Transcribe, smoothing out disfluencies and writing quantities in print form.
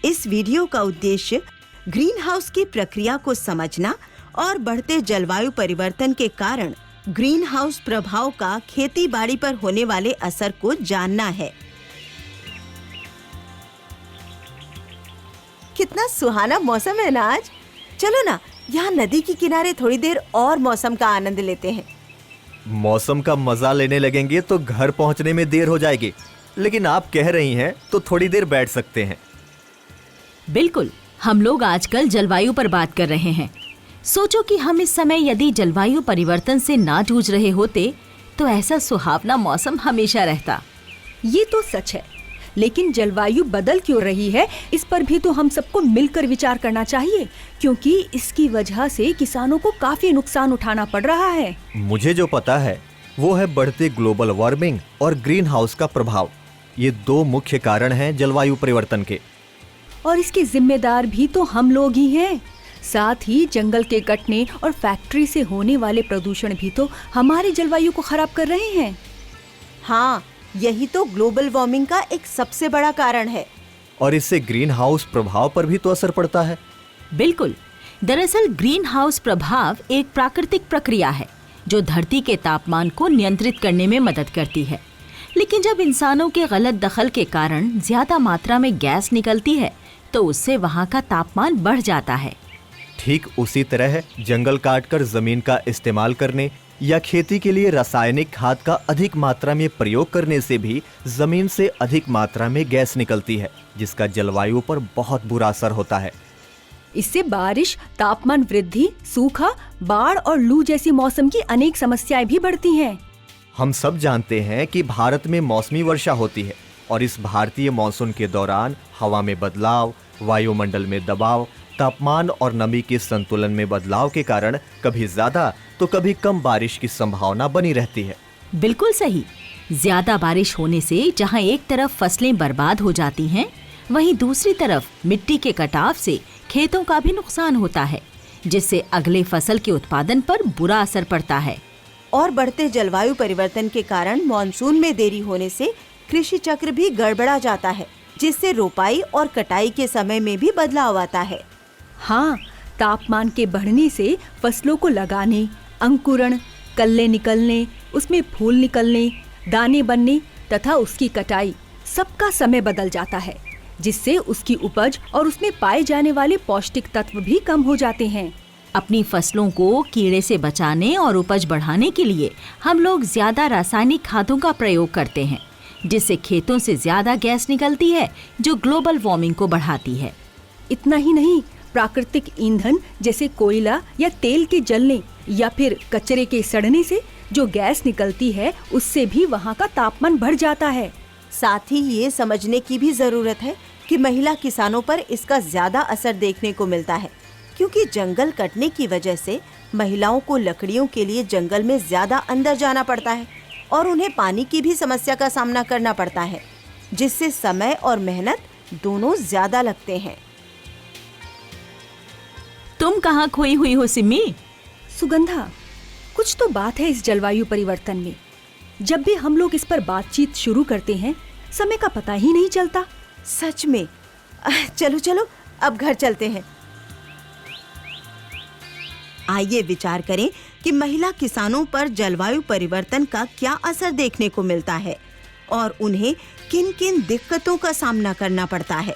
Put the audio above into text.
इस वीडियो का उद्देश्य ग्रीन हाउस की प्रक्रिया को समझना और बढ़ते जलवायु परिवर्तन के कारण ग्रीन हाउस प्रभाव का खेती बाड़ी पर होने वाले असर को जानना है। कितना सुहाना मौसम है ना आज। चलो ना, यहाँ नदी के किनारे थोड़ी देर और मौसम का आनंद लेते हैं। मौसम का मजा लेने लगेंगे तो घर पहुंचने में देर हो जाएगी, लेकिन आप कह रही हैं तो थोड़ी देर बैठ सकते हैं। बिल्कुल, हम लोग आजकल जलवायु पर बात कर रहे हैं। सोचो कि हम इस समय यदि जलवायु परिवर्तन से ना जूझ रहे होते तो ऐसा सुहावना मौसम हमेशा रहता। ये तो सच है, लेकिन जलवायु बदल क्यों रही है इस पर भी तो हम सबको मिलकर विचार करना चाहिए, क्योंकि इसकी वजह से किसानों को काफी नुकसान उठाना पड़ रहा है। मुझे जो पता है वो है बढ़ते ग्लोबल वार्मिंग और ग्रीन हाउस का प्रभाव। ये दो मुख्य कारण हैं जलवायु परिवर्तन के। और इसके जिम्मेदार भी तो हम लोग ही हैं। साथ ही जंगल के कटने और फैक्ट्री से होने वाले प्रदूषण भी तो हमारी जलवायु को खराब कर रहे हैं। हाँ, यही तो ग्लोबल वार्मिंग का एक सबसे बड़ा कारण है। और इससे ग्रीन हाउस प्रभाव पर भी तो असर पड़ता है। बिल्कुल, दरअसल ग्रीन हाउस प्रभाव एक प्राकृतिक प्रक्रिया है जो धरती के तापमान को नियंत्रित करने में मदद करती है। लेकिन जब इंसानों के गलत दखल के कारण ज्यादा मात्रा में गैस निकलती है तो उससे वहाँ का तापमान बढ़ जाता है। ठीक उसी तरह जंगल काटकर जमीन का इस्तेमाल करने या खेती के लिए रासायनिक खाद का अधिक मात्रा में प्रयोग करने से भी जमीन से अधिक मात्रा में गैस निकलती है, जिसका जलवायु पर बहुत बुरा असर होता है। इससे बारिश, तापमान वृद्धि, सूखा, बाढ़ और लू जैसी मौसम की अनेक समस्याएं भी बढ़ती हैं। हम सब जानते हैं कि भारत में मौसमी वर्षा होती है और इस भारतीय मॉनसून के दौरान हवा में बदलाव, वायुमंडल में दबाव, तापमान और नमी के संतुलन में बदलाव के कारण कभी ज्यादा तो कभी कम बारिश की संभावना बनी रहती है। बिल्कुल सही। ज्यादा बारिश होने से जहाँ एक तरफ फसलें बर्बाद हो जाती हैं, वहीं दूसरी तरफ मिट्टी के कटाव से खेतों का भी नुकसान होता है, जिससे अगले फसल के उत्पादन पर बुरा असर पड़ता है। और बढ़ते जलवायु परिवर्तन के कारण मॉनसून में देरी होने से कृषि चक्र भी गड़बड़ा जाता है, जिससे रोपाई और कटाई के समय में भी बदलाव आता है। हाँ, तापमान के बढ़ने से फसलों को लगाने, अंकुरण, कल्ले निकलने, उसमें फूल निकलने, दाने बनने तथा उसकी कटाई, सबका समय बदल जाता है, जिससे उसकी उपज और उसमें पाए जाने वाले पौष्टिक तत्व भी कम हो जाते हैं। अपनी फसलों को कीड़े से बचाने और उपज बढ़ाने के लिए हम लोग ज्यादा रासायनिक खादों का प्रयोग करते हैं, जिससे खेतों से ज्यादा गैस निकलती है जो ग्लोबल वार्मिंग को बढ़ाती है। इतना ही नहीं, प्राकृतिक ईंधन जैसे कोयला या तेल के जलने या फिर कचरे के सड़ने से जो गैस निकलती है उससे भी वहाँ का तापमान बढ़ जाता है। साथ ही ये समझने की भी जरूरत है कि महिला किसानों पर इसका ज्यादा असर देखने को मिलता है, क्योंकि जंगल कटने की वजह से महिलाओं को लकड़ियों के लिए जंगल में ज्यादा अंदर जाना पड़ता है और उन्हें पानी की भी समस्या का सामना करना पड़ता है, जिससे समय और मेहनत दोनों ज्यादा लगते हैं। तुम कहाँ खोई हुई हो सिमी? सुगंधा, कुछ तो बात है इस जलवायु परिवर्तन में। जब भी हम लोग इस पर बातचीत शुरू करते हैं, समय का पता ही नहीं चलता। सच में। चलो चलो, अब घर चलते हैं। आइए विचार करें कि महिला किसानों पर जलवायु परिवर्तन का क्या असर देखने को मिलता है और उन्हें किन किन दिक्कतों का सामना करना पड़ता है।